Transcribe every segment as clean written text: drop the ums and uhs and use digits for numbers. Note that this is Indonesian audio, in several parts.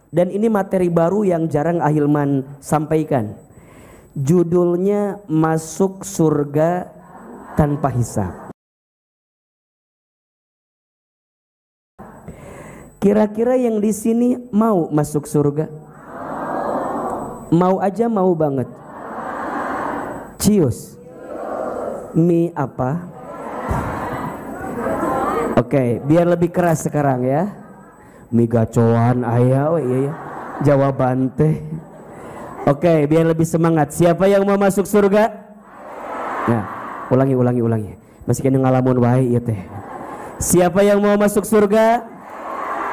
Dan ini materi baru yang jarang Ahilman sampaikan. Judulnya Masuk Surga Tanpa Hisab. Kira-kira yang di sini mau masuk surga? Mau aja, mau banget. Cius. Mie apa? Oke, biar lebih keras sekarang ya. Mie gacoan ayah, iya. Jawaban teh. Oke, biar lebih semangat. Siapa yang mau masuk surga? Ya, ulangi. Masih kena ngalamun wae ieu teh. Siapa yang mau masuk surga?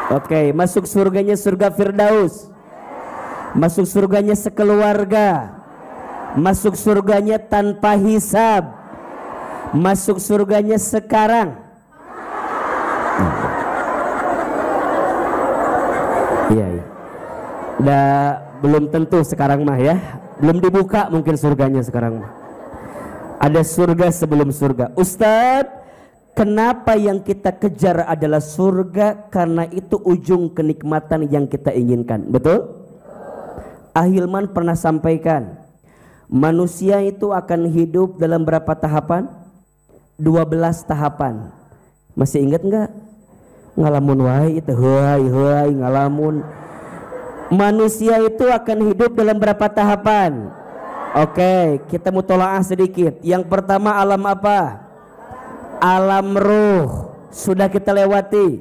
Oke, masuk surganya surga Firdaus. Masuk surganya sekeluarga. Masuk surganya tanpa hisab. Masuk surganya sekarang. Iya. Belum tentu sekarang mah ya. Belum dibuka mungkin surganya sekarang mah. Ada surga sebelum surga. Ustadz, kenapa yang kita kejar adalah surga? Karena itu ujung kenikmatan yang kita inginkan. Betul? Ahilman pernah sampaikan, manusia itu akan hidup dalam berapa tahapan? 12 tahapan. Masih ingat enggak? Ngalamun wae itu heuai ngalamun. Manusia itu akan hidup dalam berapa tahapan? Oke, kita mutolaah sedikit. Yang pertama alam apa? Alam ruh. Sudah kita lewati.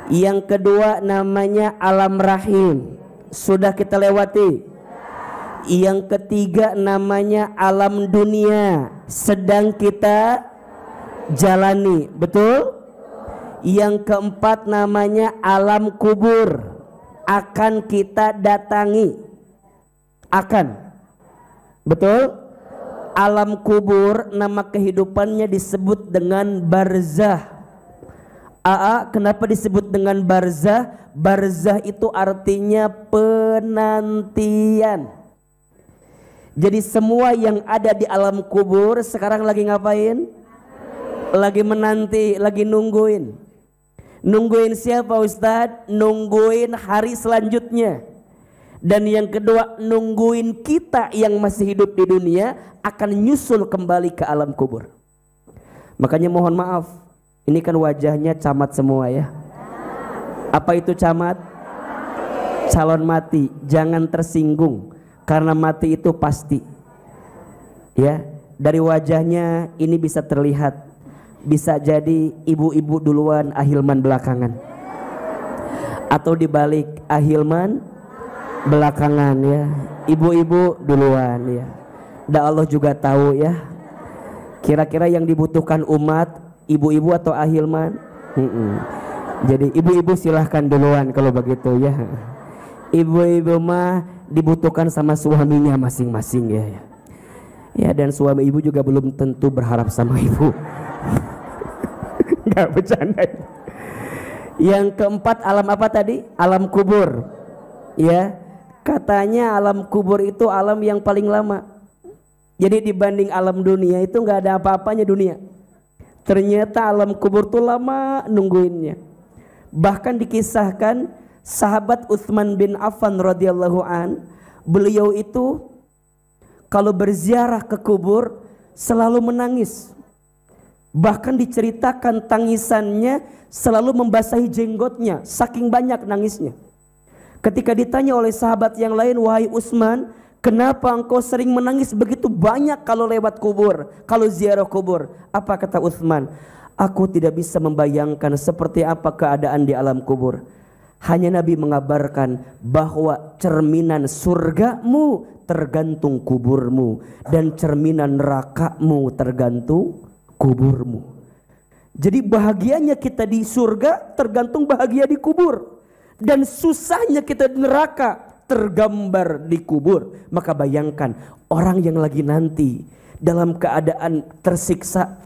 Yang kedua namanya alam rahim. Sudah kita lewati. Yang ketiga namanya alam dunia. Sedang kita jalani. Betul? Yang keempat namanya alam kubur. Akan kita datangi. Akan. Betul? Alam kubur nama kehidupannya disebut dengan barzah. Kenapa disebut dengan barzah? Barzah itu artinya penantian. Jadi semua yang ada di alam kubur sekarang lagi ngapain? Lagi menanti, lagi nungguin. Nungguin siapa Ustadz? Nungguin hari selanjutnya. Dan yang kedua, nungguin kita yang masih hidup di dunia akan nyusul kembali ke alam kubur. Makanya mohon maaf, ini kan wajahnya camat semua ya. Apa itu camat? Calon mati. Jangan tersinggung karena mati itu pasti. Ya, dari wajahnya ini bisa terlihat. Bisa jadi ibu-ibu duluan, Ahilman belakangan. Atau dibalik, Ahilman belakangan ya. Ibu-ibu duluan ya. Dan Allah juga tahu ya. Kira-kira yang dibutuhkan umat, ibu-ibu atau Ahilman? Jadi ibu-ibu silahkan duluan kalau begitu ya. Ibu-ibu mah dibutuhkan sama suaminya masing-masing ya. Ya, dan suami ibu juga belum tentu berharap sama ibu. Nggak bercanda. Yang keempat alam apa tadi? Alam kubur. Ya, katanya alam kubur itu alam yang paling lama. Jadi dibanding alam dunia itu nggak ada apa-apanya dunia. Ternyata alam kubur tuh lama nungguinnya. Bahkan dikisahkan sahabat Utsman bin Affan radhiyallahu an, beliau itu kalau berziarah ke kubur selalu menangis. Bahkan diceritakan tangisannya selalu membasahi jenggotnya, saking banyak nangisnya. Ketika ditanya oleh sahabat yang lain, wahai Utsman, kenapa engkau sering menangis begitu banyak kalau lewat kubur, kalau ziarah kubur? Apa kata Utsman? Aku tidak bisa membayangkan seperti apa keadaan di alam kubur. Hanya Nabi mengabarkan bahwa cerminan surgamu tergantung kuburmu, dan cerminan nerakamu tergantung kuburmu. Jadi bahagianya kita di surga tergantung bahagia di kubur, dan susahnya kita di neraka tergambar di kubur. Maka bayangkan orang yang lagi nanti dalam keadaan tersiksa,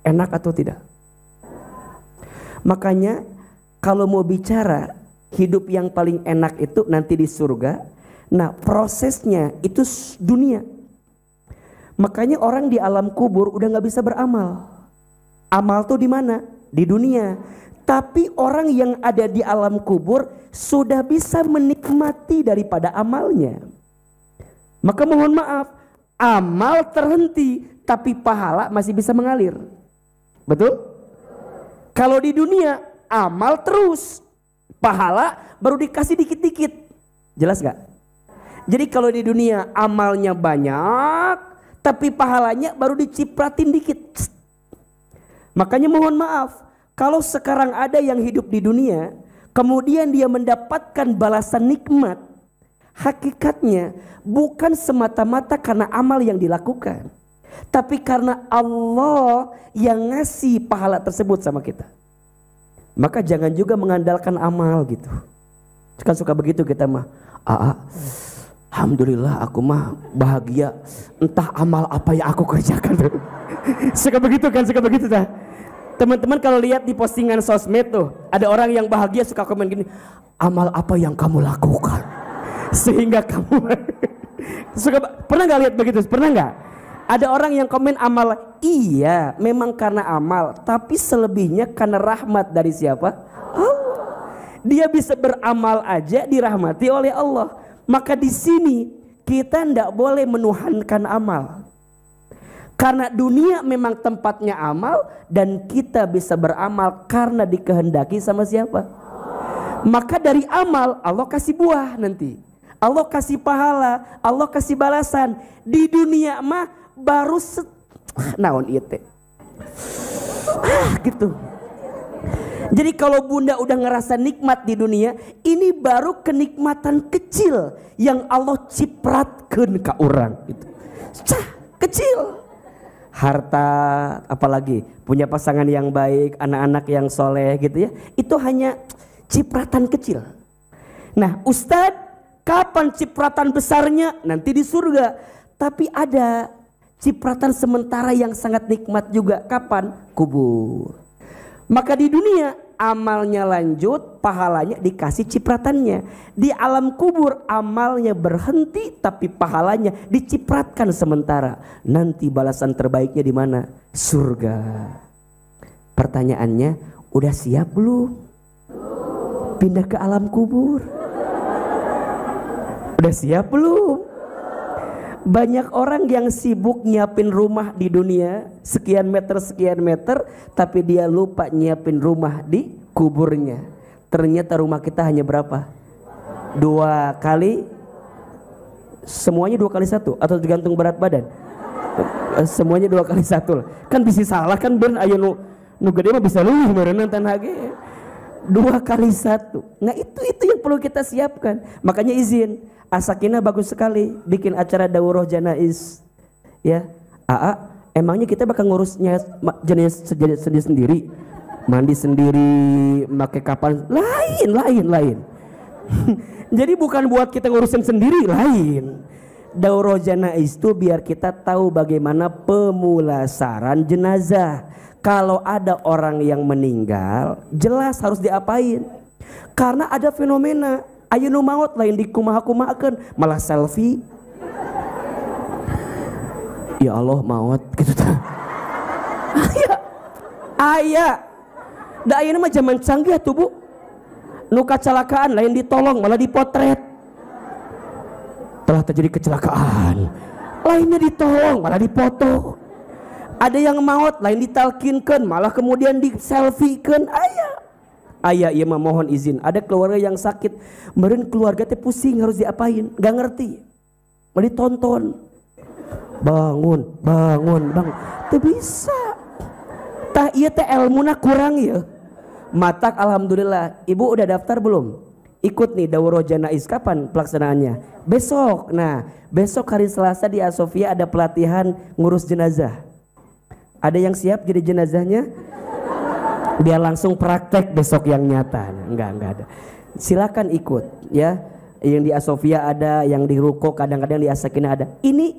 enak atau tidak? Makanya kalau mau bicara hidup yang paling enak itu nanti di surga, nah prosesnya itu dunia. Makanya orang di alam kubur udah nggak bisa beramal. Amal tuh di mana? Di dunia. Tapi orang yang ada di alam kubur sudah bisa menikmati daripada amalnya. Maka mohon maaf, amal terhenti tapi pahala masih bisa mengalir. Betul? Kalau di dunia amal terus, pahala baru dikasih dikit-dikit. Jelas gak? Jadi kalau di dunia amalnya banyak tapi pahalanya baru dicipratin dikit. Makanya mohon maaf, kalau sekarang ada yang hidup di dunia kemudian dia mendapatkan balasan nikmat, hakikatnya bukan semata-mata karena amal yang dilakukan, tapi karena Allah yang ngasih pahala tersebut sama kita. Maka jangan juga mengandalkan amal gitu. Kan suka begitu kita mah. Alhamdulillah aku mah bahagia, entah amal apa yang aku kerjakan. Suka begitu kan, suka begitu dah. Teman-teman kalau lihat di postingan sosmed tuh, ada orang yang bahagia suka komen gini, amal apa yang kamu lakukan sehingga kamu pernah nggak lihat begitu? Pernah nggak? Ada orang yang komen amal, iya memang karena amal, tapi selebihnya karena rahmat dari siapa? Allah. Dia bisa beramal aja dirahmati oleh Allah. Maka di sini kita ndak boleh menuhankan amal. Karena dunia memang tempatnya amal dan kita bisa beramal karena dikehendaki sama siapa? Maka dari amal Allah kasih buah nanti. Allah kasih pahala, Allah kasih balasan. Di dunia mah baru naon ieu teh. Gitu. Jadi kalau bunda udah ngerasa nikmat di dunia, ini baru kenikmatan kecil yang Allah cipratkeun ka urang gitu. Kecil. Harta, apalagi punya pasangan yang baik, anak-anak yang soleh gitu ya, itu hanya cipratan kecil. Nah Ustadz, kapan cipratan besarnya? Nanti di surga. Tapi ada cipratan sementara yang sangat nikmat juga. Kapan? Kubur. Maka di dunia amalnya lanjut, pahalanya dikasih cipratannya. Di alam kubur amalnya berhenti tapi pahalanya dicipratkan sementara. Nanti balasan terbaiknya di mana? Surga. Pertanyaannya, udah siap belum? Pindah ke alam kubur. Udah siap belum? Banyak orang yang sibuk nyiapin rumah di dunia sekian meter, tapi dia lupa nyiapin rumah di kuburnya. Ternyata rumah kita hanya berapa? 2 kali, semuanya 2 kali 1 atau tergantung berat badan? Semuanya 2 kali 1. Kan bisa salah kan ben ayo nu gede mah bisa leuwih meureun tan hage. 2 kali 1. Nah itu yang perlu kita siapkan. Makanya izin. Asakina bagus sekali bikin acara daurah janaiz. Ya, emangnya kita bakal ngurusnya jenis sendiri, mandi sendiri, pakai kapan? Lain. Jadi bukan buat kita ngurusin sendiri, lain. Daurah janaiz itu biar kita tahu bagaimana pemulasaran jenazah. Kalau ada orang yang meninggal, jelas harus diapain. Karena ada fenomena ayeuna maut lain dikumaha-kumahakeun malah selfie. Ya Allah maut gitu tah. Aya. Da ayeuna mah zaman canggih atuh Bu. Nu kecelakaan lain ditolong malah dipotret. Telah terjadi kecelakaan. Lainnya ditolong malah dipoto. Ada yang maut lain ditalkinkeun malah kemudian di selfiekeun. Ayah iya mah mohon izin, ada keluarga yang sakit, meureun keluarga teh pusing harus diapain, gak ngerti. Mau ditonton. Bangun, teu bisa. Tah ieu teh elmuna kurang ya. Matak alhamdulillah, Ibu udah daftar belum? Ikut nih daurah janaiz, kapan pelaksanaannya? Besok. Nah, besok hari Selasa di Asofia ada pelatihan ngurus jenazah. Ada yang siap jadi jenazahnya? Biar langsung praktek besok yang nyata. Enggak ada. Silakan ikut ya. Yang di Asofia ada, yang di Ruko kadang-kadang di Asakina ada. Ini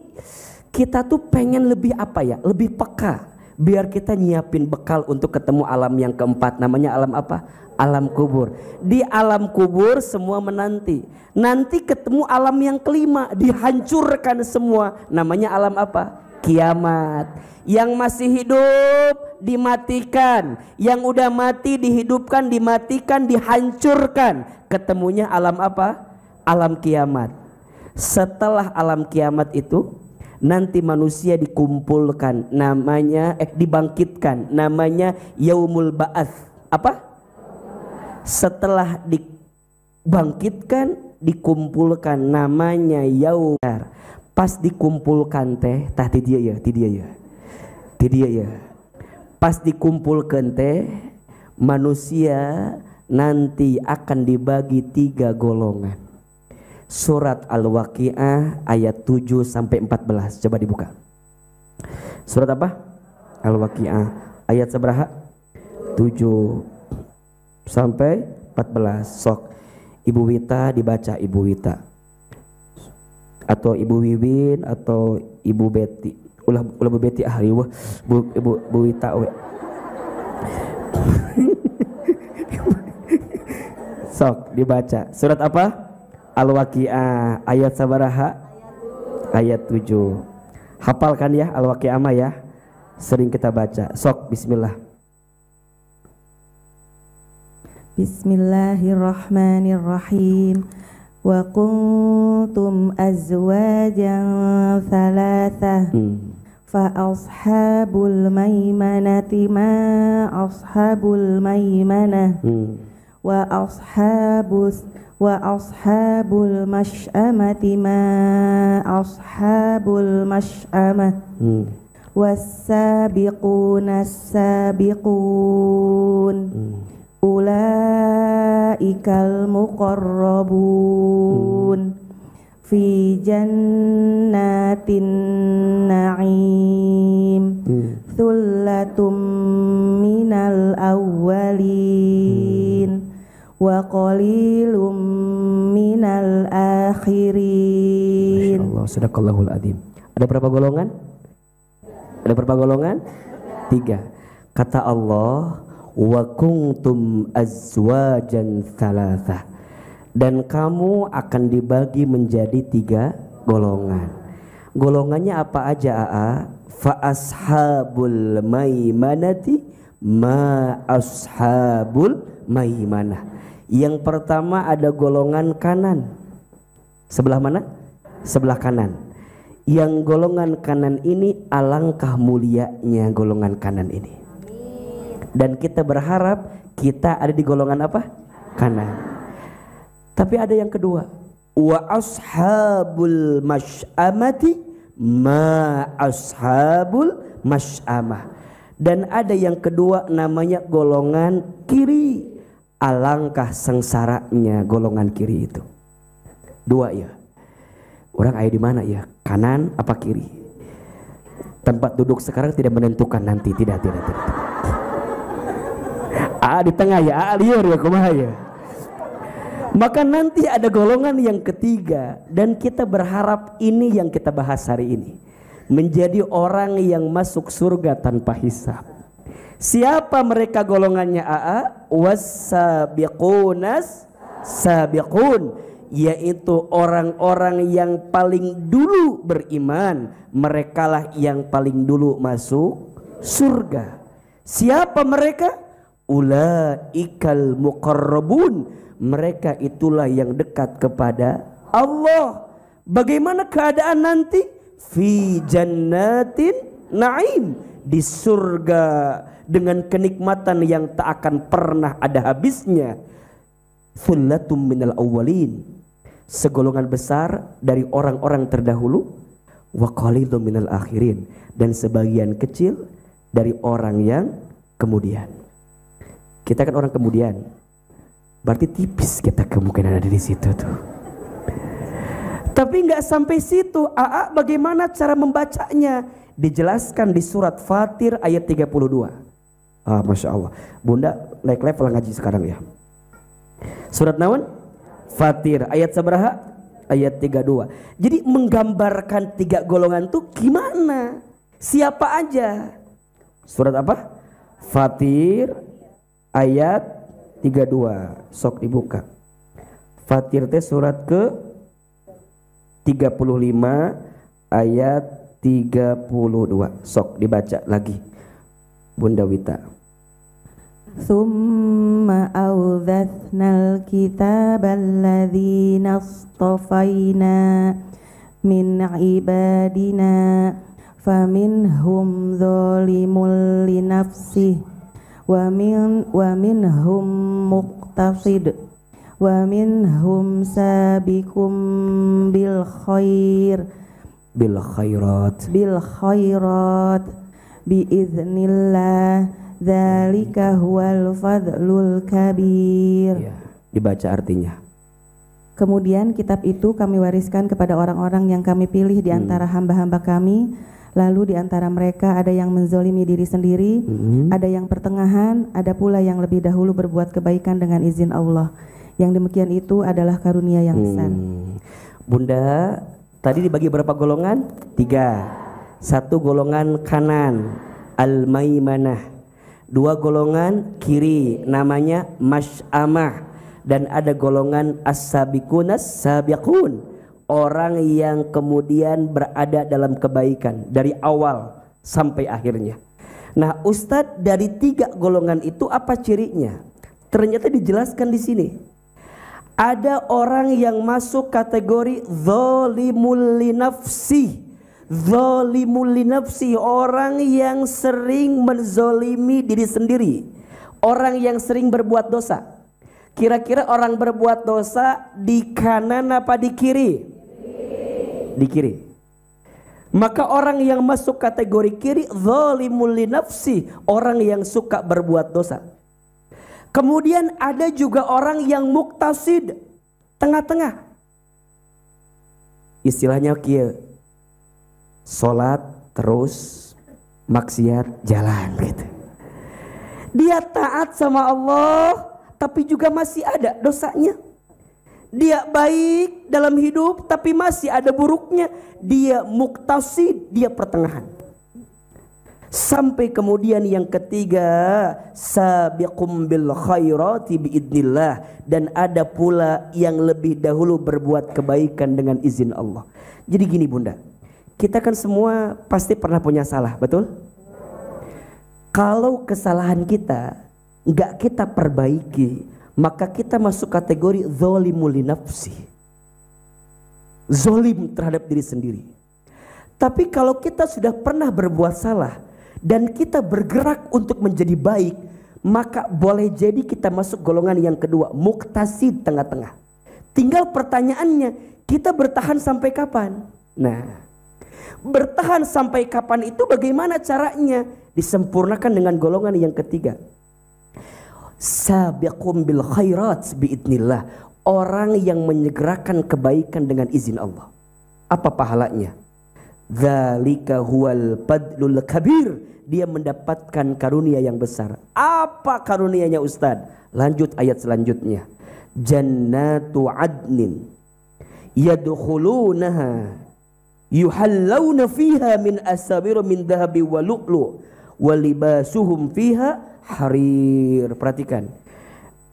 kita tuh pengen lebih apa ya? Lebih peka. Biar kita nyiapin bekal untuk ketemu alam yang keempat. Namanya alam apa? Alam kubur. Di alam kubur semua menanti. Nanti ketemu alam yang kelima, dihancurkan semua. Namanya alam apa? Kiamat. Yang masih hidup dimatikan, yang udah mati dihidupkan, dimatikan, dihancurkan. Ketemunya alam apa? Alam kiamat. Setelah alam kiamat itu nanti manusia dikumpulkan, namanya dibangkitkan, namanya yaumul ba'ats. Apa? Setelah dibangkitkan, dikumpulkan, namanya yaum. Pas dikumpulkan teh, tah ti dia ya. Pas dikumpulkan teh, manusia nanti akan dibagi 3 golongan. Surat Al-Waqiah ayat 7 sampai 14. Coba dibuka. Surat apa? Al-Waqiah ayat seberapa? 7 sampai 14. Sok Ibu Wita dibaca, Ibu Wita. Atau Ibu Wiwin atau Ibu Betty. Ulah Bu Betty ahli wah. Bu Wita we. Sok dibaca. Surat apa? Al-Waqiah ayat sabaraha? Ayat 7. Hafalkan ya Al-Waqiah mah ya. Sering kita baca. Sok bismillah. Bismillahirrahmanirrahim. Wa kuntum azwajan thalathah. Fa ashabul maimanati ma ashabul maimanah. Wa ashabul mash'amati ma ashabul mash'amah. Was-sabiquna as-sabiqun. Ulaikal muqarrabun fi jannatin na'im. Thullatum minal awwalin wa qalilum minal akhirin. Masyaallah, sadaqallahul adzim. Ada berapa golongan? Ada berapa golongan? 3. Kata Allah, wa kuntum azwajan thalathah, dan kamu akan dibagi menjadi 3 golongan. Golongannya apa aja Aa? Fa ashabul maimanati ma ashabul maimanah. Yang pertama ada golongan kanan. Sebelah mana? Sebelah kanan. Yang golongan kanan ini alangkah mulianya golongan kanan ini. Dan kita berharap kita ada di golongan apa? Kanan. Tapi ada yang kedua, wa ashabul mash'amati ma ashabul mash'amah. Dan ada yang kedua namanya golongan kiri. Alangkah sengsaranya golongan kiri itu. 2 ya. Orang ada di mana ya? Kanan apa kiri? Tempat duduk sekarang tidak menentukan nanti, tidak. Di tengah ya, liur ya kumaha ya. Maka nanti ada golongan yang ketiga, dan kita berharap ini yang kita bahas hari ini, menjadi orang yang masuk surga tanpa hisab. Siapa mereka golongannya Aa? Was-sabiqunas sabiqun, yaitu orang-orang yang paling dulu beriman. Merekalah yang paling dulu masuk surga. Siapa mereka? Ulaikal muqarrabun, mereka itulah yang dekat kepada Allah. Bagaimana keadaan nanti? Fi jannatin na'im, di surga dengan kenikmatan yang tak akan pernah ada habisnya. Thullatum minal awwalin, segolongan besar dari orang-orang terdahulu. Wa qalilum minal akhirin, dan sebagian kecil dari orang yang kemudian. Kita kan orang kemudian, berarti tipis kita kemungkinan ada di situ tuh. Tapi nggak sampai situ. Bagaimana cara membacanya? Dijelaskan di surat Fatir ayat 32. Masya Allah. Bunda naik level ngaji sekarang ya. Surat naon? Fatir ayat seberapa? Ayat 32. Jadi menggambarkan 3 golongan tuh gimana? Siapa aja? Surat apa? Fatir ayat 32. Sok dibuka. Fatir teh surat ke 35 ayat 32. Sok dibaca lagi. Bunda Wita. Thumma awdathnal kitabal ladzina astafaina min ibadina faminhum zalimun li nafsihi wa minhum muqtasid wa minhum sabiqum bil khairat bi iznillah dzalika huwal fadlul kabir. Ya, dibaca artinya. Kemudian kitab itu kami wariskan kepada orang-orang yang kami pilih di antara hamba-hamba kami. Lalu di antara mereka ada yang menzolimi diri sendiri, ada yang pertengahan, ada pula yang lebih dahulu berbuat kebaikan dengan izin Allah. Yang demikian itu adalah karunia yang besar. Bunda, tadi dibagi berapa golongan? 3. 1 golongan kanan, al-maimanah. 2 golongan kiri, namanya masy'amah. Dan ada golongan as-sabiqunas sabiqun, orang yang kemudian berada dalam kebaikan dari awal sampai akhirnya. Nah, Ustadz, dari 3 golongan itu apa cirinya? Ternyata dijelaskan di sini. Ada orang yang masuk kategori zalimul li nafsi. Zalimul li nafsi, orang yang sering menzolimi diri sendiri, orang yang sering berbuat dosa. Kira-kira orang berbuat dosa di kanan apa di kiri? Di kiri. Maka orang yang masuk kategori kiri zalimul li nafsi, orang yang suka berbuat dosa. Kemudian ada juga orang yang muqtasid, tengah-tengah. Istilahnya kieu, salat terus maksiat jalan gitu. Dia taat sama Allah tapi juga masih ada dosanya. Dia baik dalam hidup tapi masih ada buruknya. Dia muqtasid, dia pertengahan. Sampai kemudian yang ketiga, sabiqum bil khairati biidnillah, dan ada pula yang lebih dahulu berbuat kebaikan dengan izin Allah. Jadi gini Bunda, kita kan semua pasti pernah punya salah, betul? Kalau kesalahan kita nggak kita perbaiki, maka kita masuk kategori zalimul li nafsi, zalim terhadap diri sendiri. Tapi kalau kita sudah pernah berbuat salah dan kita bergerak untuk menjadi baik, maka boleh jadi kita masuk golongan yang kedua, muqtasid, tengah-tengah. Tinggal pertanyaannya, kita bertahan sampai kapan? Nah, bertahan sampai kapan itu bagaimana caranya? Disempurnakan dengan golongan yang ketiga, sabiqum bil khairat biidnillah, orang yang menyegerakan kebaikan dengan izin Allah. Apa pahalanya? Dzalika huwal fadlul kabir, dia mendapatkan karunia yang besar. Apa karunianya Ustaz? Lanjut ayat selanjutnya. Jannatu adnin yadkhulunaha yuhallawna fiha min asawir min dhahabi wa lu'lu wa libasuhum fiha harir. Perhatikan,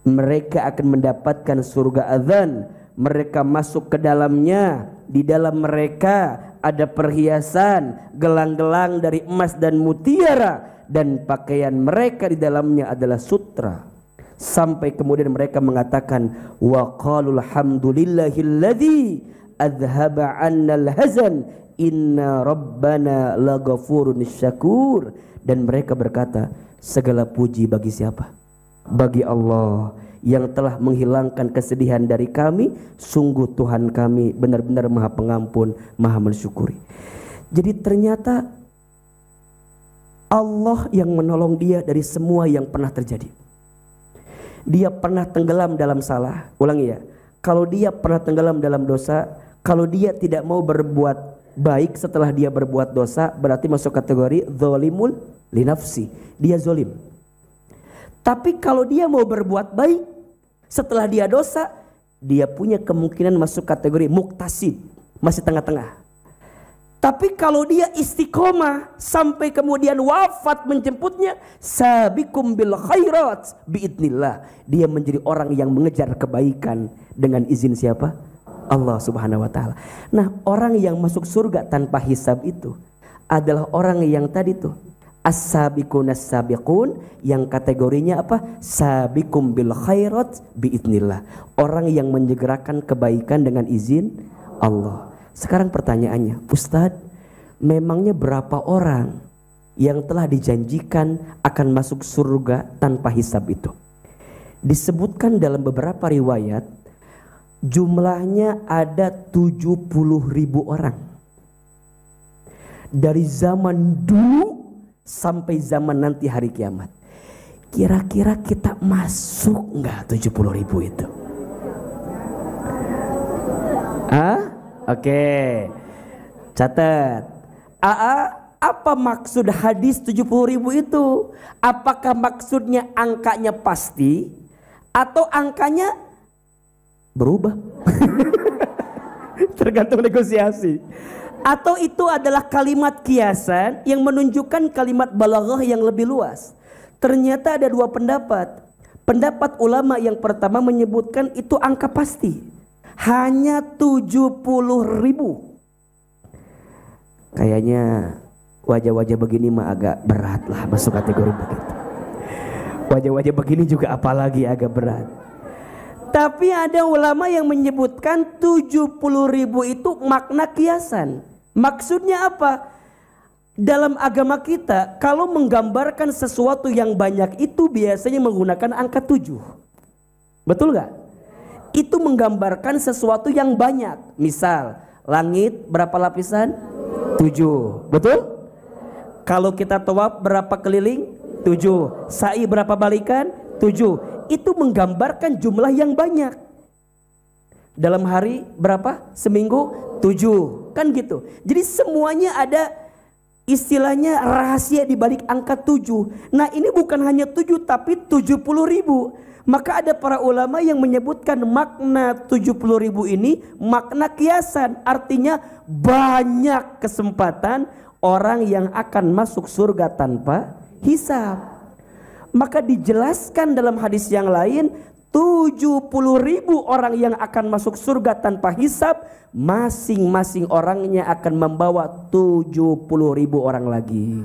mereka akan mendapatkan surga adzan. Mereka masuk ke dalamnya, di dalam mereka ada perhiasan, gelang-gelang dari emas dan mutiara, dan pakaian mereka di dalamnya adalah sutra. Sampai kemudian mereka mengatakan, wa qalul hamdulillahilladzi adhaba 'annal hazan inna rabbana laghafurun syakur. Dan mereka berkata, segala puji bagi siapa? Bagi Allah yang telah menghilangkan kesedihan dari kami. Sungguh Tuhan kami benar-benar Maha Pengampun, Maha mensyukuri. Jadi ternyata Allah yang menolong dia dari semua yang pernah terjadi. Dia pernah tenggelam dalam salah. Ulangi ya, kalau dia pernah tenggelam dalam dosa, kalau dia tidak mau berbuat baik setelah dia berbuat dosa, berarti masuk kategori zalimul li nafsi, dia zolim. Tapi kalau dia mau berbuat baik setelah dia dosa, dia punya kemungkinan masuk kategori muqtasid, masih tengah-tengah. Tapi kalau dia istiqomah sampai kemudian wafat menjemputnya, sabiqum bil khairat biidnillah, dia menjadi orang yang mengejar kebaikan dengan izin siapa? Allah Subhanahu wa taala. Nah, orang yang masuk surga tanpa hisab itu adalah orang yang tadi tuh As-sabiqun as-sabiqun yang kategorinya apa? Sabiqum bil khairat biidznillah. Orang yang menyegerakan kebaikan dengan izin Allah. Sekarang pertanyaannya, Ustadz, memangnya berapa orang yang telah dijanjikan akan masuk surga tanpa hisab itu? Disebutkan dalam beberapa riwayat jumlahnya ada 70.000 orang. Dari zaman dulu sampai zaman nanti hari kiamat. Kira-kira kita masuk nggak 70.000 itu? Oke. Catat. Apa maksud hadis 70.000 itu? Apakah maksudnya angkanya pasti atau angkanya berubah? Tergantung negosiasi. Atau itu adalah kalimat kiasan yang menunjukkan kalimat balaghah yang lebih luas. Ternyata ada dua pendapat. Pendapat ulama yang pertama menyebutkan itu angka pasti, hanya 70.000. Kayaknya wajah-wajah begini mah agak berat lah masuk kategori begitu. Wajah-wajah begini juga apalagi agak berat. Tapi ada ulama yang menyebutkan 70.000 itu makna kiasan. Maksudnya apa? Dalam agama kita kalau menggambarkan sesuatu yang banyak itu biasanya menggunakan angka 7. Betul gak? Itu menggambarkan sesuatu yang banyak. Misal langit berapa lapisan? 7. Betul? Kalau kita tawaf berapa keliling? 7. Sa'i berapa balikan? 7. Itu menggambarkan jumlah yang banyak. Dalam hari berapa? Seminggu 7. Kan gitu. Jadi semuanya ada istilahnya rahasia di balik angka 7. Nah ini bukan hanya 7 tapi 70.000. Maka ada para ulama yang menyebutkan makna 70.000 ini makna kiasan. Artinya banyak kesempatan orang yang akan masuk surga tanpa hisab. Maka dijelaskan dalam hadis yang lain 70.000 orang yang akan masuk surga tanpa hisab, masing-masing orangnya akan membawa 70.000 orang lagi.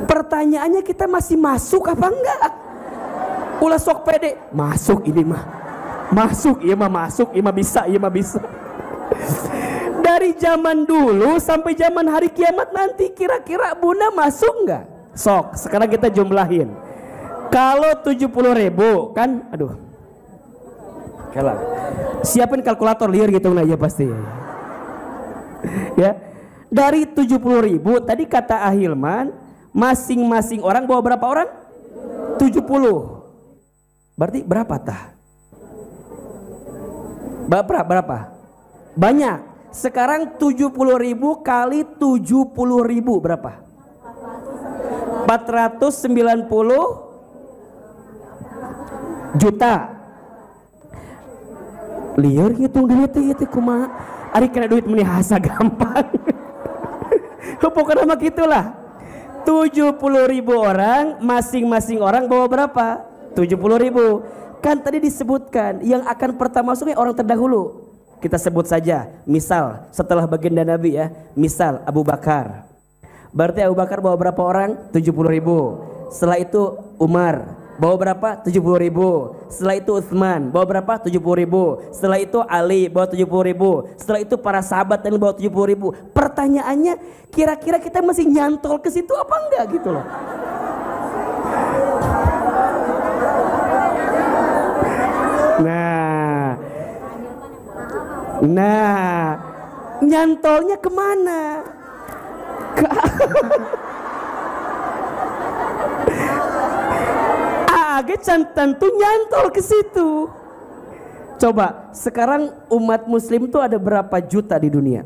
Pertanyaannya kita masih masuk apa enggak? Ulah sok pede, masuk ini mah. Masuk, iya mah masuk, iya mah bisa, iya mah bisa. Dari zaman dulu sampai zaman hari kiamat nanti kira-kira Bunda masuk enggak? Sok, sekarang kita jumlahin. Kalau 70.000 kan, aduh. Kalah. Siapin kalkulator liar gitu nah ya pasti. Ya. Dari 70.000 tadi kata Ahilman, masing-masing orang bawa berapa orang? 70. Berarti berapa tah? Berapa? Banyak. Sekarang 70.000 kali 70.000 berapa? 490 juta. Liar gitu duit itu kumaha. Ari kena duit meni hasa gampang. Pokoknya mah gitulah. 70.000 orang, masing-masing orang bawa berapa? 70.000. Kan tadi disebutkan yang akan pertama masuknya orang terdahulu. Kita sebut saja, misal setelah baginda Nabi ya, misal Abu Bakar. Berarti Abu Bakar bawa berapa orang? 70.000. Setelah itu Umar bawa berapa? 70.000. Setelah itu Utsman bawa berapa? 70.000. Setelah itu Ali bawa 70.000. Setelah itu para sahabat yang bawa 70.000. Pertanyaannya, kira-kira kita masih nyantol ke situ apa enggak gitu loh? Nah, nyantolnya kemana? Tentu nyantol ke situ. Coba sekarang umat muslim tuh ada berapa juta di dunia?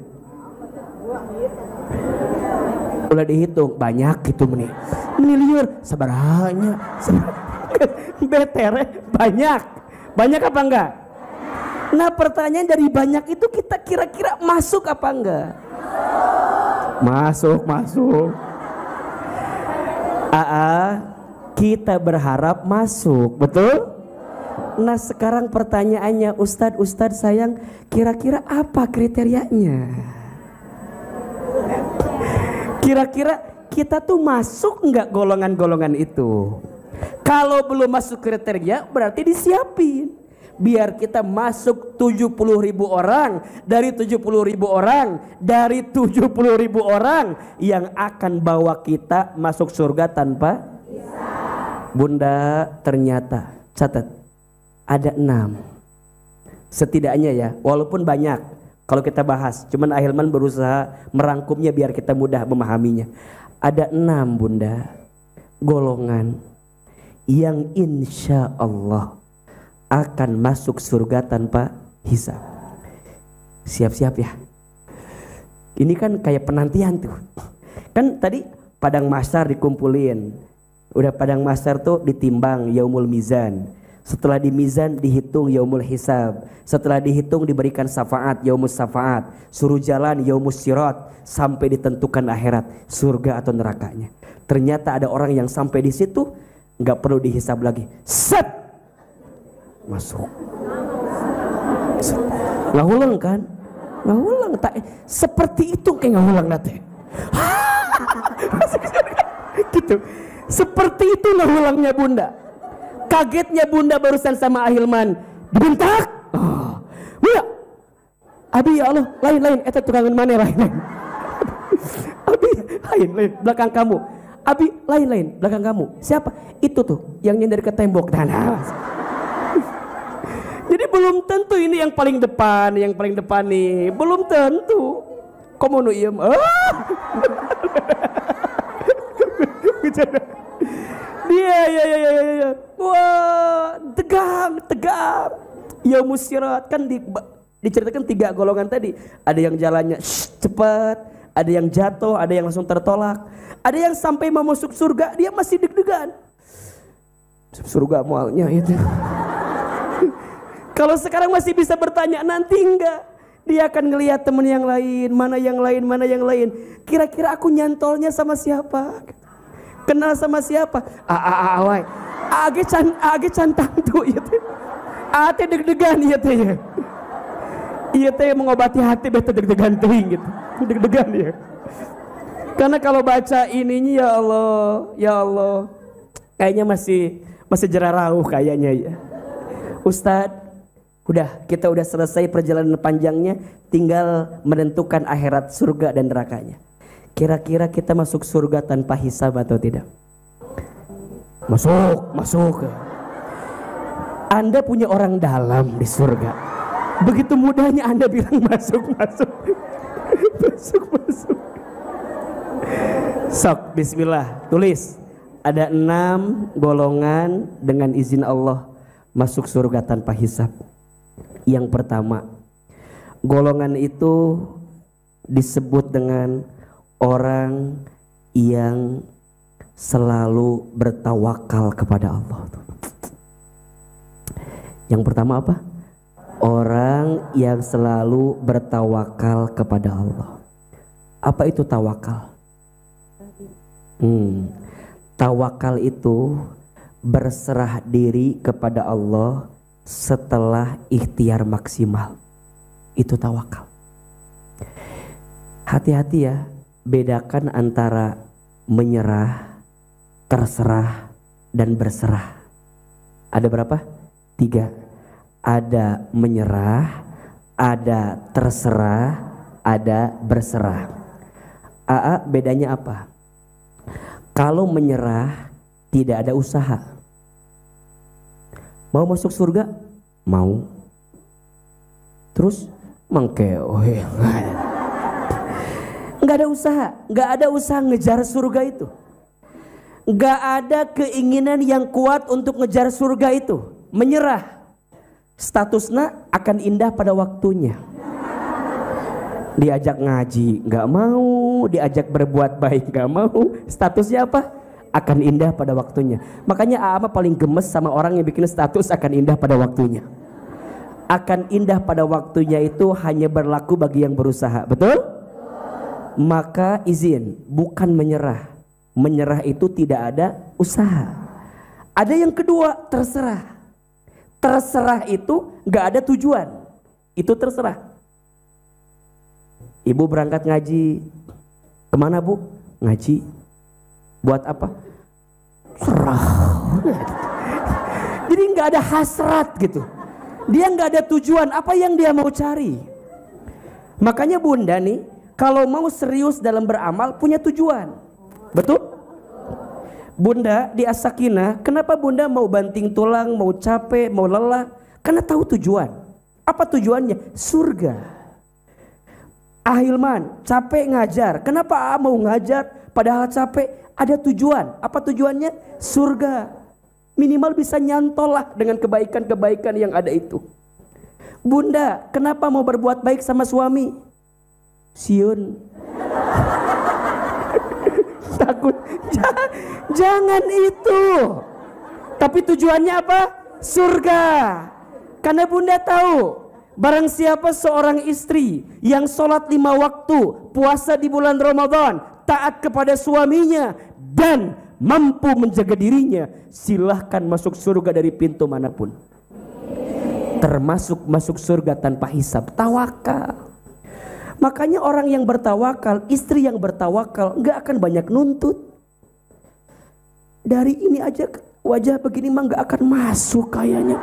Udah dihitung banyak gitu meni liur sebaranya betere banyak apa enggak? Nah pertanyaan dari banyak itu kita kira-kira masuk apa enggak? Masuk. Kita berharap masuk, betul? Nah sekarang pertanyaannya, Ustadz sayang, kira-kira apa kriterianya? Kira-kira kita tuh masuk nggak golongan-golongan itu? Kalau belum masuk kriteria berarti disiapin. Biar kita masuk 70.000 orang. Dari 70.000 orang, dari 70.000 orang yang akan bawa kita masuk surga tanpa hisab. Bunda, ternyata catat ada 6. Setidaknya ya, walaupun banyak kalau kita bahas, cuman Ahilman berusaha merangkumnya biar kita mudah memahaminya. Ada 6 Bunda golongan yang insya Allah akan masuk surga tanpa hisab. Siap-siap ya. Ini kan kayak penantian tuh. Kan tadi padang mahsyar dikumpulin. Udah padang mahsyar tuh ditimbang yaumul mizan. Setelah di mizan dihitung yaumul hisab. Setelah dihitung diberikan syafaat yaumus syafaat. Suruh jalan yaumus sirat sampai ditentukan akhirat surga atau nerakanya. Ternyata ada orang yang sampai di situ nggak perlu dihisab lagi. Set masuk. Nggak ulang kan? Nggak ulang. Seperti itu kayak nggak ulang nate. Gitu. Seperti itu nggak ulangnya Bunda. Kagetnya Bunda barusan sama Ahilman dibentak. Bunda, Abi ya Allah, lain-lain. Eta tukangan mana lain-lain. Abi lain-lain belakang kamu. Abi lain-lain belakang kamu. Siapa? Itu tuh yang nyender ke tembok. Jadi belum tentu ini yang paling depan nih. Belum tentu. Komo nu ieu mah. Dia. Wah, tegang. Yaumus sirat kan diceritakan 3 golongan tadi. Ada yang jalannya cepat, ada yang jatuh, ada yang langsung tertolak. Ada yang sampai mau masuk surga dia masih deg-degan. Surga mualnya itu. Kalau sekarang masih bisa bertanya, nanti enggak. Dia akan ngelihat teman yang lain, mana yang lain. Kira-kira aku nyantolnya sama siapa? Kenal sama siapa? Awai. Age cantang tuh gitu. Ate deg-degan ieu teh ya. Ieu teh mengobati hati bete deg-degan teuing gitu. Deg-degan ya. Karena kalau baca ininya ya Allah. Kayaknya masih jerarauh kayaknya ya. Ustadz, kita udah selesai perjalanan panjangnya, tinggal menentukan akhirat surga dan nerakanya. Kira-kira kita masuk surga tanpa hisab atau tidak? Masuk. Anda punya orang dalam di surga. Begitu mudahnya Anda bilang masuk. Sok, bismillah, tulis. Ada 6 golongan dengan izin Allah masuk surga tanpa hisab. Yang pertama, golongan itu disebut dengan orang yang selalu bertawakal kepada Allah. Yang pertama apa? Orang yang selalu bertawakal kepada Allah. Apa itu tawakal? Tawakal itu berserah diri kepada Allah setelah ikhtiar maksimal. Itu tawakal. Hati-hati ya, bedakan antara menyerah, terserah, dan berserah. Ada berapa? 3. Ada menyerah, ada terserah, ada berserah. Bedanya apa? Kalau menyerah tidak ada usaha. Mau masuk surga? Mau. Terus mengkeoh. Nggak ada usaha ngejar surga itu. Nggak ada keinginan yang kuat untuk ngejar surga itu. Menyerah. Statusnya akan indah pada waktunya. Diajak ngaji nggak mau, diajak berbuat baik nggak mau. Statusnya apa? Akan indah pada waktunya. Makanya Ama paling gemes sama orang yang bikin status akan indah pada waktunya. Akan indah pada waktunya itu hanya berlaku bagi yang berusaha. Betul? Maka izin, bukan menyerah. Menyerah itu tidak ada usaha. Ada yang kedua, terserah. Terserah itu gak ada tujuan. Itu terserah. Ibu berangkat ngaji. Kemana Bu? Ngaji buat apa? Serah. Jadi nggak ada hasrat gitu. Dia nggak ada tujuan apa yang dia mau cari. Makanya bunda nih, kalau mau serius dalam beramal punya tujuan. Betul? Bunda di As-Sakinah, kenapa bunda mau banting tulang, mau capek, mau lelah? Karena tahu tujuan. Apa tujuannya? Surga. Ahilman, capek ngajar. Kenapa mau ngajar padahal capek? Ada tujuan. Apa tujuannya? Surga. Minimal bisa nyantol lah dengan kebaikan-kebaikan yang ada itu. Bunda, kenapa mau berbuat baik sama suami? Siun. Takut. Jangan itu. Tapi tujuannya apa? Surga. Karena bunda tahu, barang siapa seorang istri yang sholat 5 waktu, puasa di bulan Ramadan, taat kepada suaminya dan mampu menjaga dirinya, silahkan masuk surga dari pintu manapun. Termasuk masuk surga tanpa hisab. Tawakal. Makanya orang yang bertawakal, istri yang bertawakal nggak akan banyak nuntut. Dari ini aja wajah begini mah nggak akan masuk kayaknya.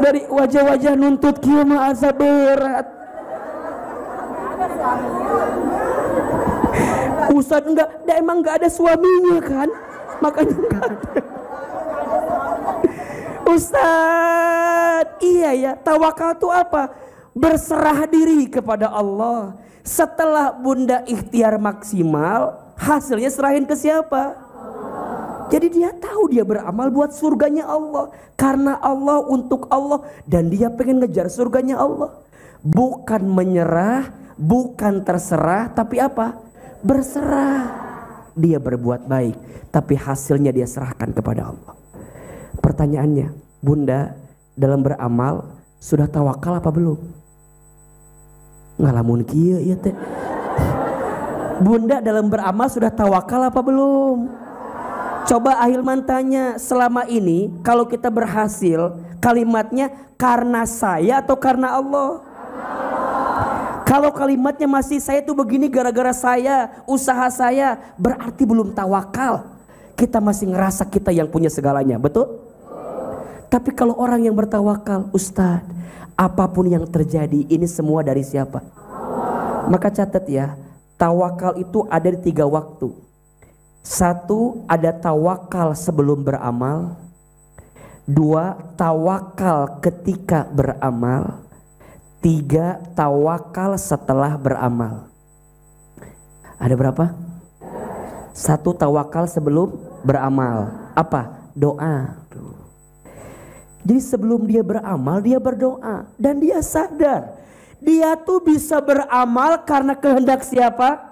Dari wajah-wajah nuntut kieu mah asa berat. Ustaz enggak, emang enggak ada suaminya kan? Makanya enggak ada. Ustaz, iya ya, tawakal itu apa? Berserah diri kepada Allah. Setelah bunda ikhtiar maksimal, hasilnya serahin ke siapa? Jadi dia tahu dia beramal buat surganya Allah. Karena Allah, untuk Allah. Dan dia pengen ngejar surganya Allah. Bukan menyerah, bukan terserah, tapi apa? Berserah. Dia berbuat baik, tapi hasilnya dia serahkan kepada Allah. Pertanyaannya, bunda dalam beramal sudah tawakal apa belum? Ngalamun kieu ya teh. Bunda dalam beramal sudah tawakal apa belum? Coba Ahilman tanya, selama ini kalau kita berhasil, kalimatnya karena saya atau karena Allah? Kalau kalimatnya masih saya tuh begini gara-gara saya, usaha saya, berarti belum tawakal. Kita masih ngerasa kita yang punya segalanya, betul? Tapi kalau orang yang bertawakal, Ustadz, apapun yang terjadi ini semua dari siapa? Maka catat ya, tawakal itu ada di 3 waktu. 1, ada tawakal sebelum beramal. 2, tawakal ketika beramal. 3, tawakal setelah beramal. Ada berapa? 1, tawakal sebelum beramal. Apa? Doa. Jadi sebelum dia beramal, dia berdoa. Dan dia sadar, dia tuh bisa beramal karena kehendak siapa?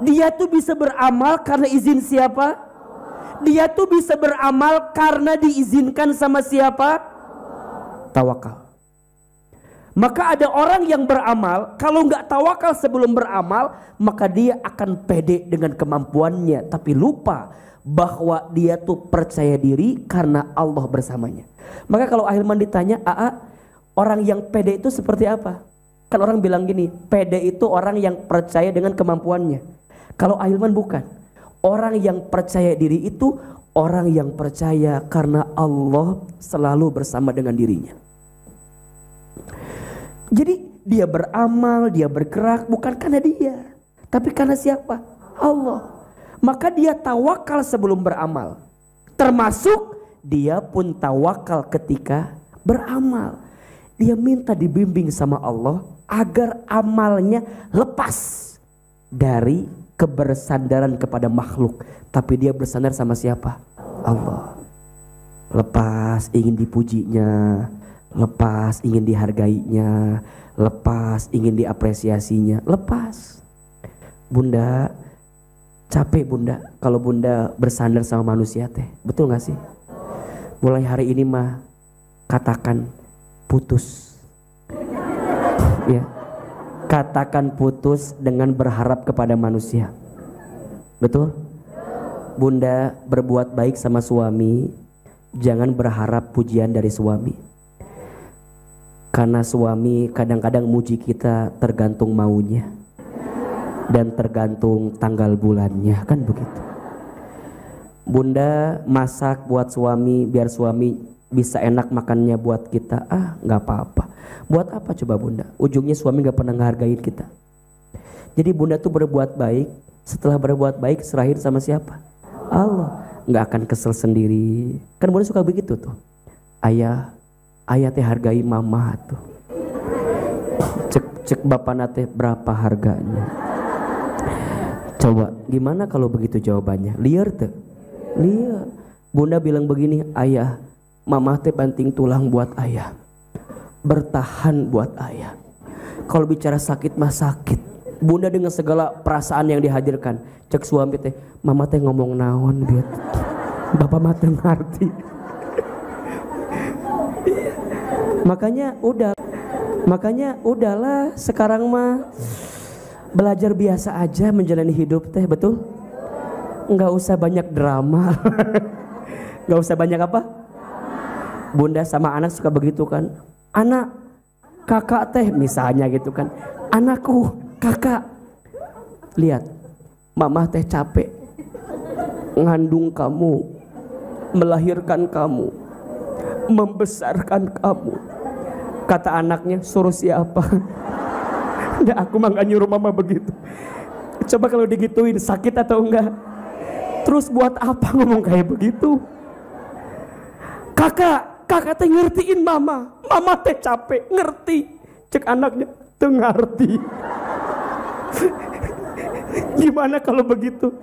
Dia tuh bisa beramal karena izin siapa? Dia tuh bisa beramal karena diizinkan sama siapa? Tawakal. Maka ada orang yang beramal, kalau nggak tawakal sebelum beramal, maka dia akan pede dengan kemampuannya, tapi lupa bahwa dia tuh percaya diri karena Allah bersamanya. Maka kalau Ahilman ditanya, orang yang pede itu seperti apa? Kan orang bilang gini, pede itu orang yang percaya dengan kemampuannya. Kalau Ahilman bukan. Orang yang percaya diri itu orang yang percaya karena Allah selalu bersama dengan dirinya. Jadi dia beramal, dia bergerak bukan karena dia, tapi karena siapa? Allah. Maka dia tawakal sebelum beramal. Termasuk dia pun tawakal ketika beramal. Dia minta dibimbing sama Allah agar amalnya lepas dari kebersandaran kepada makhluk, tapi dia bersandar sama siapa? Allah. Lepas ingin dipujinya, lepas ingin dihargainya, lepas ingin diapresiasinya, lepas. Bunda capek bunda kalau bunda bersandar sama manusia teh, betul gak sih? Mulai hari ini mah katakan putus. Ya. Katakan putus dengan berharap kepada manusia. Betul? Bunda berbuat baik sama suami, jangan berharap pujian dari suami. Karena suami kadang-kadang muji kita tergantung maunya. dan tergantung tanggal bulannya, kan begitu. Bunda masak buat suami biar suami bisa enak makannya buat kita, nggak apa-apa. Buat apa coba bunda? Ujungnya suami nggak pernah ngehargain kita. Jadi bunda tuh berbuat baik, setelah berbuat baik serahin sama siapa? Allah. Nggak akan kesel sendiri. Kan bunda suka begitu tuh. Ayah teh hargai mama tuh. Cek bapak nate berapa harganya? Coba gimana kalau begitu jawabannya? Liar tuh. Liar. Bunda bilang begini, ayah, mama teh banting tulang buat ayah, bertahan buat ayah. Kalau bicara sakit mah sakit. Bunda dengan segala perasaan yang dihadirkan. Cek suami teh, mama teh ngomong naon biar bapak mah teh ngerti. Makanya udahlah sekarang mah belajar biasa aja menjalani hidup teh, betul? Nggak usah banyak drama. Nggak usah banyak apa? Bunda sama anak suka begitu kan. Anak, kakak teh misalnya gitu kan. Anakku, kakak, lihat mama teh capek ngandung kamu, melahirkan kamu, membesarkan kamu. Kata anaknya, suruh siapa? Nggak, aku mah nggak nyuruh mama begitu. Coba kalau digituin sakit atau enggak? Terus buat apa ngomong kayak begitu? Kakak teh ngertiin mama teh capek, ngerti. Cek anaknya, tuh ngerti. Gimana kalau begitu?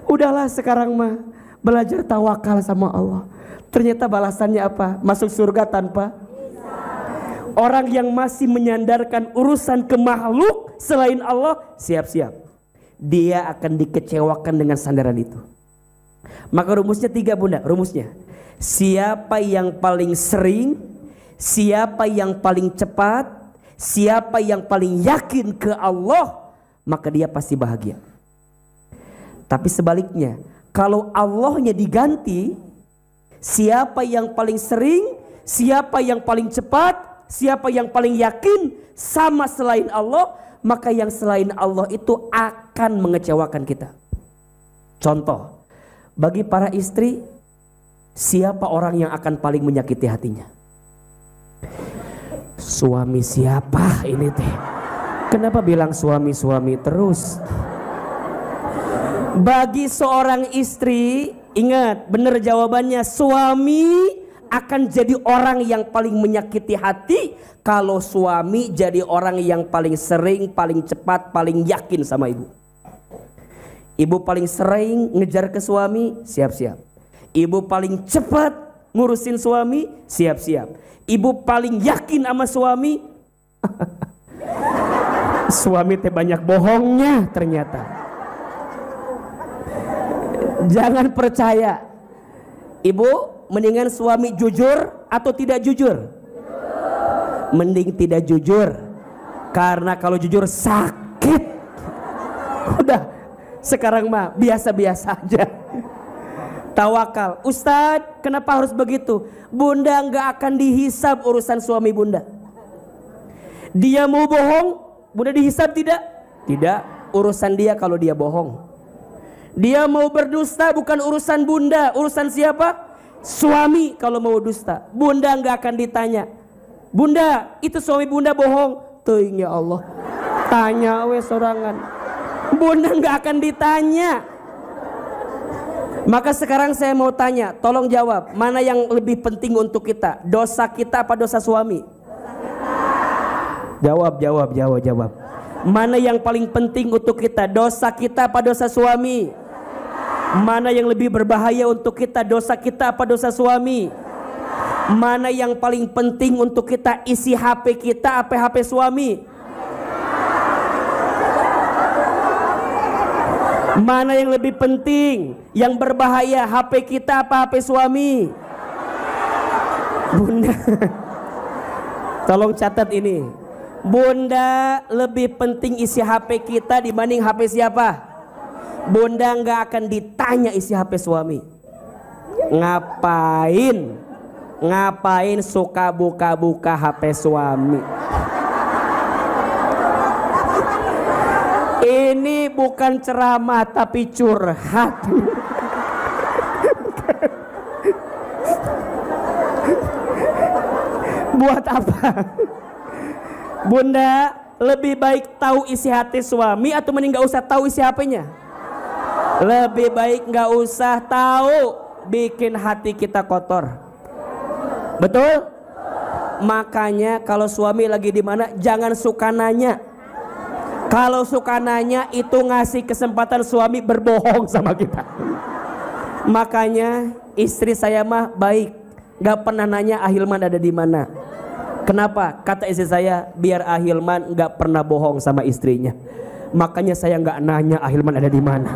Udahlah sekarang mah belajar tawakal sama Allah. Ternyata balasannya apa? Masuk surga tanpa. Orang yang masih menyandarkan urusan ke makhluk selain Allah, siap-siap dia akan dikecewakan dengan sandaran itu. Maka rumusnya 3 bunda. Rumusnya, siapa yang paling sering, siapa yang paling cepat, siapa yang paling yakin ke Allah, maka dia pasti bahagia. Tapi sebaliknya, kalau Allahnya diganti, siapa yang paling sering, siapa yang paling cepat, siapa yang paling yakin sama selain Allah, maka yang selain Allah itu akan mengecewakan kita. Contoh, bagi para istri, siapa orang yang akan paling menyakiti hatinya? Suami siapa ini teh? Kenapa bilang suami-suami terus? Bagi seorang istri, ingat benar jawabannya, suami akan jadi orang yang paling menyakiti hati kalau suami jadi orang yang paling sering, paling cepat, paling yakin sama ibu. Ibu paling sering ngejar ke suami, siap-siap. Ibu paling cepat ngurusin suami, siap-siap. Ibu paling yakin sama suami. Suami teh banyak bohongnya ternyata. Jangan percaya. Ibu mendingan suami jujur atau tidak jujur? Mending tidak jujur. Karena kalau jujur sakit. Udah, sekarang mah biasa-biasa aja. Tawakal. Ustadz, kenapa harus begitu? Bunda nggak akan dihisab urusan suami bunda. Dia mau bohong, bunda dihisab tidak? Tidak, urusan dia kalau dia bohong. Dia mau berdusta bukan urusan bunda, urusan siapa? Suami kalau mau dusta. Bunda nggak akan ditanya, bunda itu suami bunda bohong. Teuing ya Allah, tanya we sorangan. Bunda nggak akan ditanya. Maka sekarang saya mau tanya, tolong jawab, mana yang lebih penting untuk kita? Dosa kita apa dosa suami? Jawab. Mana yang paling penting untuk kita? Dosa kita apa dosa suami? Mana yang lebih berbahaya untuk kita? Dosa kita apa dosa suami? Mana yang paling penting untuk kita? Isi HP kita apa HP suami? Mana yang lebih penting? Yang berbahaya HP kita apa HP suami? Bunda, tolong catat ini. Bunda lebih penting isi HP kita dibanding HP siapa? Bunda nggak akan ditanya isi HP suami. Ngapain suka buka-buka HP suami? Ini bukan ceramah tapi curhat. Buat apa? Bunda, lebih baik tahu isi hati suami atau mending gak usah tahu isi HP-nya? Lebih baik gak usah tahu, bikin hati kita kotor. Betul? Makanya kalau suami lagi di mana jangan suka nanya. Kalau suka nanya itu ngasih kesempatan suami berbohong sama kita. Makanya istri saya mah baik, gak pernah nanya Ahilman ada di mana. Kenapa? Kata istri saya, biar Ahilman gak pernah bohong sama istrinya. Makanya saya gak nanya Ahilman ada di mana.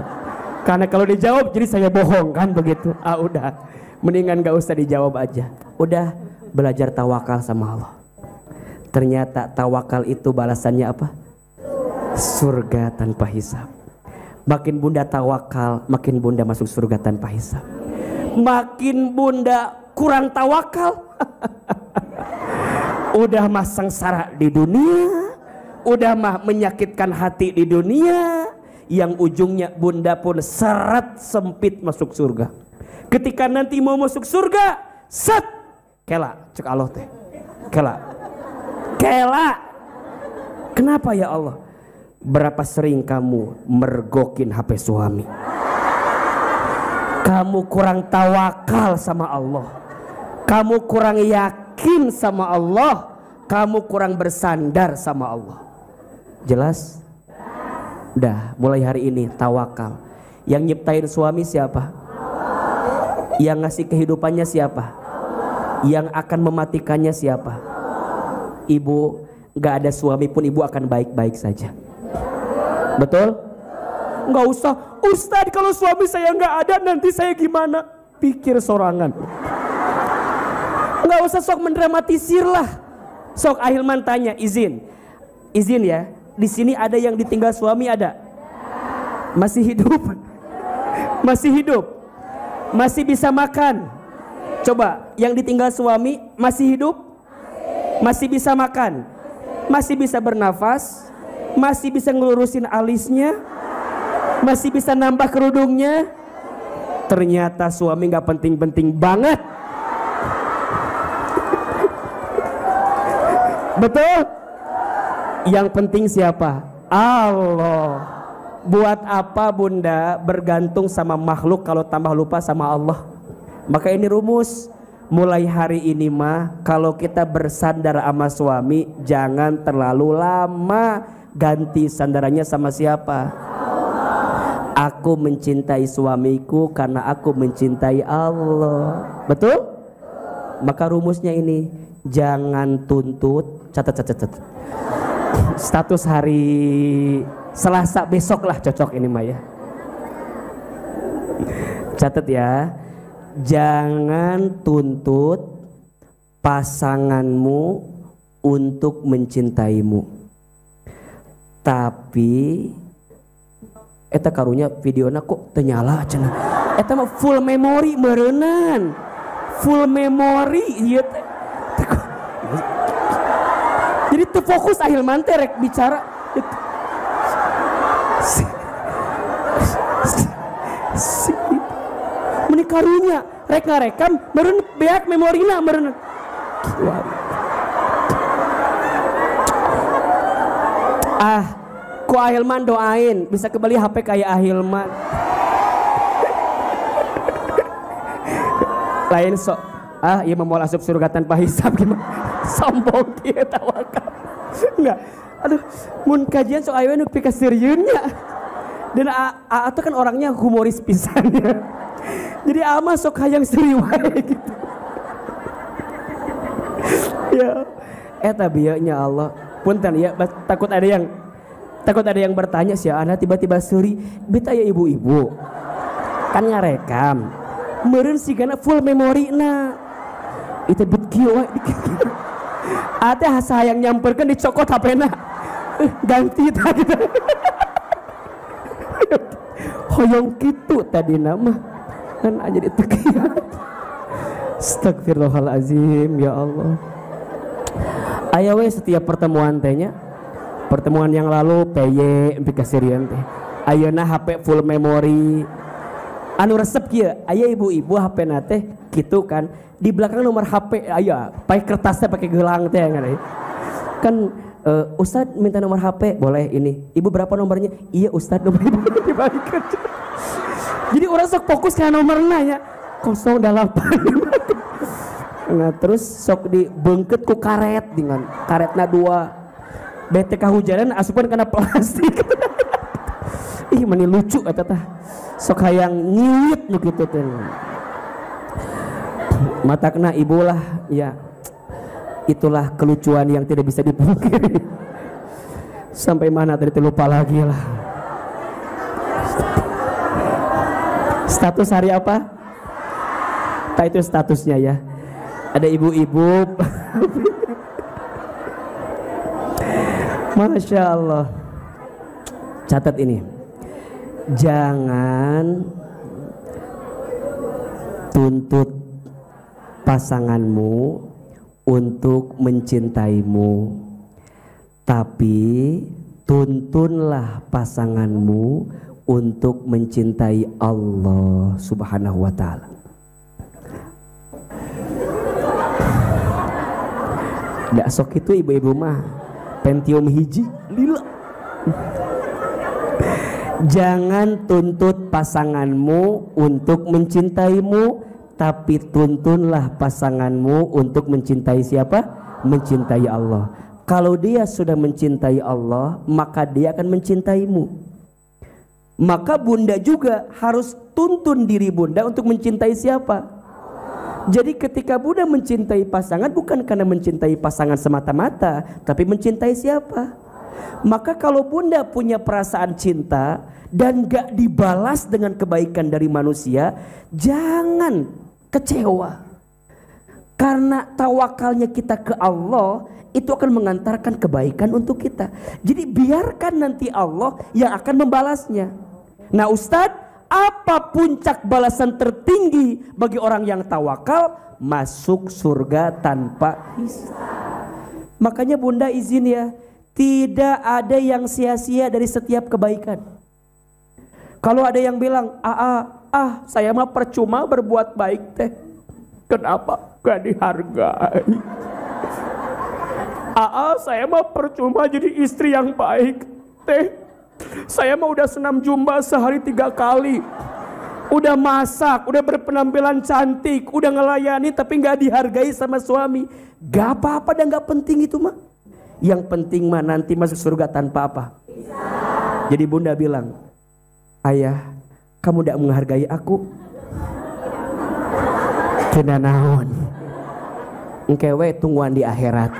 Karena kalau dijawab jadi saya bohong kan begitu. Udah, mendingan gak usah dijawab aja. Udah belajar tawakal sama Allah. Ternyata tawakal itu balasannya apa? Surga tanpa hisab. Makin bunda tawakal, makin bunda masuk surga tanpa hisab. Makin bunda kurang tawakal, udah mah sengsara di dunia, udah mah menyakitkan hati di dunia, yang ujungnya bunda pun seret sempit masuk surga. Ketika nanti mau masuk surga, set kela cek Allah teh, kela. Kenapa ya Allah? Berapa sering kamu mergokin HP suami? Kamu kurang tawakal sama Allah, kamu kurang yakin sama Allah, kamu kurang bersandar sama Allah. Jelas? Udah, mulai hari ini tawakal. Yang nyiptain suami siapa? Yang ngasih kehidupannya siapa? Yang akan mematikannya siapa? Ibu, gak ada suami pun ibu akan baik-baik saja. Betul? Nggak usah, Ustadz kalau suami saya nggak ada nanti saya gimana? Pikir sorangan. Nggak usah sok mendramatisir lah. Sok Ahilman tanya, izin ya. Di sini ada yang ditinggal suami ada? Masih hidup? Masih hidup? Masih bisa makan? Coba, yang ditinggal suami masih hidup? Masih bisa makan? Masih bisa bernafas? Masih bisa ngelurusin alisnya, masih bisa nambah kerudungnya. Ternyata suami gak penting-penting banget. Betul? Yang penting siapa? Allah. Buat apa bunda bergantung sama makhluk kalau tambah lupa sama Allah? Maka ini rumus. Mulai hari ini mah kalau kita bersandar sama suami jangan terlalu lama. Ganti sandarannya sama siapa? Aku mencintai suamiku karena aku mencintai Allah. Betul? Maka rumusnya ini, jangan tuntut. Catat. Status hari Selasa besok lah cocok ini Maya. Catat ya. Jangan tuntut pasanganmu untuk mencintaimu. Tapi eta karunya videona kok ternyala cenah. Eta mah full memory meureunnan. Full memory ieu teh. Jadi teu fokus Ahilman teh rek bicara. Meni karunya rek ngarekam meureun beak memorina meureun. Ku Ahilman doain bisa kembali HP kayak Ahilman. Lain sok iya mau asup surga tanpa hisab gimana? Sombong dia tawakal. Enggak. Aduh, mun kajian sok aya nu pika seriusnya. Dan A tuh kan orangnya humoris pisannya. Jadi ama sok hayang serius gitu. Ya, eta bieunya Allah. Punten ya, takut ada yang bertanya sih, anak tiba-tiba seri, beta ya ibu-ibu kan ngarekam meureun sigana full memory na itu bet kieu ate hayang nyamperkeun dicokot HP-na ganti tah gitu. Hoyong kitu tadi nama kan aja ditekian. Astagfirullahalazim ya Allah. Aya we setiap pertemuan tehnya Pertemuan yang lalu PY implikasian teh. Ayeuna HP full memory. Anu resep kieu, aya ibu-ibu HP nate gitu kan. Di belakang nomor HP aya, pakai kertasnya pakai gelang teh kan. Ustadz minta nomor HP, boleh ini. Ibu berapa nomornya? Iya Ustadz, nomor ibu dibalikan. Jadi orang sok fokus ke nomornya ya. 08. Nah terus sok dibengket ku karet dengan karetna 2. Bete kahujanan asupan kena plastik. Ih mani lucu eta tah. Sok hayang nyiwit nu kitu teh. Matakna ibu lah ya. Itulah kelucuan yang tidak bisa dipungkiri. Sampai mana tadi lupa lagi lah. Status hari apa? Tak itu statusnya ya. Ada ibu-ibu. Masya Allah. Catat ini. Jangan tuntut pasanganmu untuk mencintaimu, tapi tuntunlah pasanganmu untuk mencintai Allah Subhanahu wa ta'ala. Nggak sok itu ibu-ibu mah Pentium hiji lila. Jangan tuntut pasanganmu untuk mencintaimu, tapi tuntunlah pasanganmu untuk mencintai siapa? Mencintai Allah. Kalau dia sudah mencintai Allah, maka dia akan mencintaimu. Maka bunda juga harus tuntun diri bunda untuk mencintai siapa? Jadi ketika bunda mencintai pasangan, bukan karena mencintai pasangan semata-mata, tapi mencintai siapa? Maka kalau bunda punya perasaan cinta dan gak dibalas dengan kebaikan dari manusia, jangan kecewa. Karena tawakalnya kita ke Allah itu akan mengantarkan kebaikan untuk kita. Jadi biarkan nanti Allah yang akan membalasnya. Nah Ustadz, apa puncak balasan tertinggi bagi orang yang tawakal? Masuk surga tanpa hisab. Makanya bunda izin ya, tidak ada yang sia-sia dari setiap kebaikan. Kalau ada yang bilang, saya mah percuma berbuat baik teh. Kenapa gak dihargai? Saya mah percuma jadi istri yang baik teh. Saya mah udah senam jumba sehari 3 kali. Udah masak, udah berpenampilan cantik, udah ngelayani tapi gak dihargai sama suami. Gak apa-apa dan gak penting itu mah. Yang penting mah nanti masuk surga tanpa apa? Jadi bunda bilang, ayah, kamu tidak menghargai aku. Kena naon, engkewe tungguan di akhirat.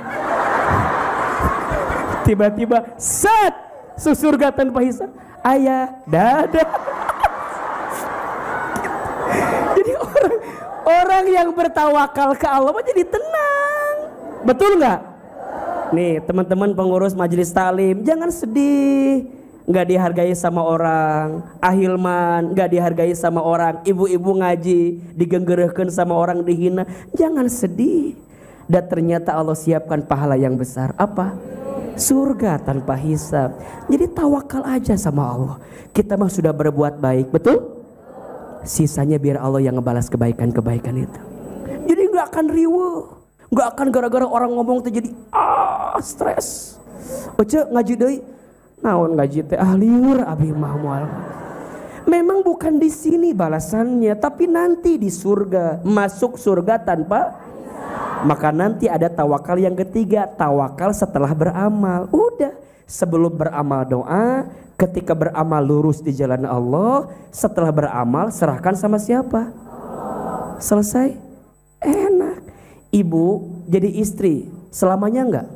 Tiba-tiba set surga tanpa hisab. Ayah, dadah. Jadi orang yang bertawakal ke Allah jadi tenang. Betul nggak? Nih teman-teman pengurus majelis taklim, jangan sedih. Nggak dihargai sama orang, ahilman nggak dihargai sama orang, ibu-ibu ngaji digenggerehkeun sama orang, dihina, jangan sedih. Dan ternyata Allah siapkan pahala yang besar. Apa? Surga tanpa hisab. Jadi tawakal aja sama Allah. Kita mah sudah berbuat baik, betul? Sisanya biar Allah yang ngebalas kebaikan-kebaikan itu. Jadi nggak akan riweuh, nggak akan gara-gara orang ngomong tuh jadi stres. Oce ngaji deui. Naon ngaji teh liur abi mah moal. Memang bukan di sini balasannya, tapi nanti di surga, masuk surga tanpa. Maka nanti ada tawakal yang ketiga, tawakal setelah beramal. Udah, sebelum beramal doa, ketika beramal lurus di jalan Allah, setelah beramal serahkan sama siapa? Selesai, enak. Ibu jadi istri selamanya enggak?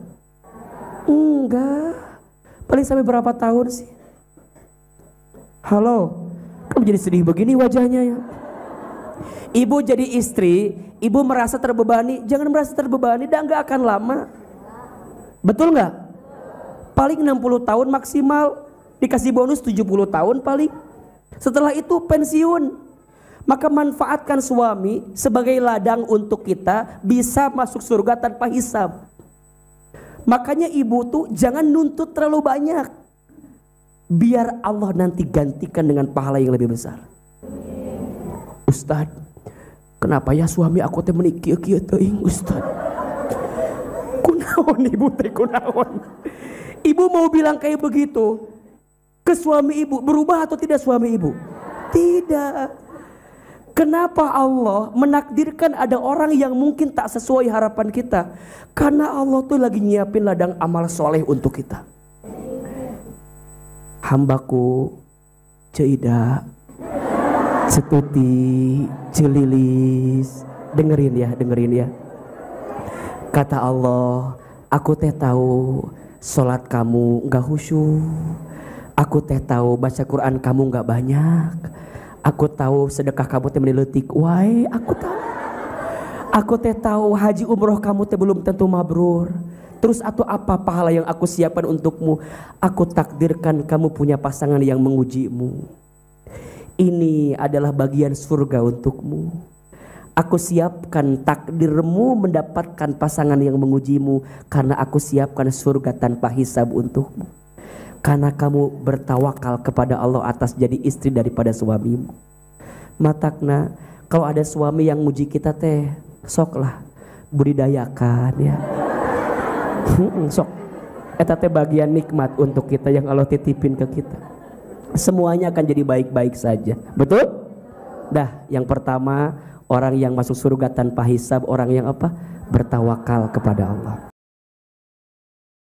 Enggak. Paling sampai berapa tahun sih? Halo, kamu jadi sedih begini wajahnya ya. Ibu jadi istri, ibu merasa terbebani. Jangan merasa terbebani, dan gak akan lama. Betul gak? Paling 60 tahun maksimal. Dikasih bonus 70 tahun paling. Setelah itu pensiun. Maka manfaatkan suami sebagai ladang untuk kita bisa masuk surga tanpa hisab. Makanya ibu tuh jangan nuntut terlalu banyak, biar Allah nanti gantikan dengan pahala yang lebih besar. Ustaz, kenapa ya suami aku teh meuni kieu-kieu teuing Ustaz? Kunaon ibu teh kunaon? Ibu mau bilang kayak begitu ke suami ibu, berubah atau tidak suami ibu? Tidak. Kenapa Allah menakdirkan ada orang yang mungkin tak sesuai harapan kita? Karena Allah tuh lagi nyiapin ladang amal soleh untuk kita. Hambaku Ceuida, Setuti, Celilis, dengerin ya. Kata Allah, aku teh tahu sholat kamu gak khusyuk, aku teh tahu baca Quran kamu gak banyak, aku tahu sedekah kamu teh meneletik, why aku teh tahu haji umroh kamu teh belum tentu mabrur. Terus atau apa pahala yang aku siapkan untukmu? Aku takdirkan kamu punya pasangan yang mengujimu. Ini adalah bagian surga untukmu. Aku siapkan takdirmu mendapatkan pasangan yang mengujimu, karena aku siapkan surga tanpa hisab untukmu. Karena kamu bertawakal kepada Allah atas jadi istri daripada suamimu. Matakna, kalau ada suami yang muji kita teh, soklah budidayakan ya. Sok. Eta teh bagian nikmat untuk kita yang Allah titipin ke kita. Semuanya akan jadi baik-baik saja. Betul? Dah, yang pertama, orang yang masuk surga tanpa hisab, orang yang apa? Bertawakal kepada Allah.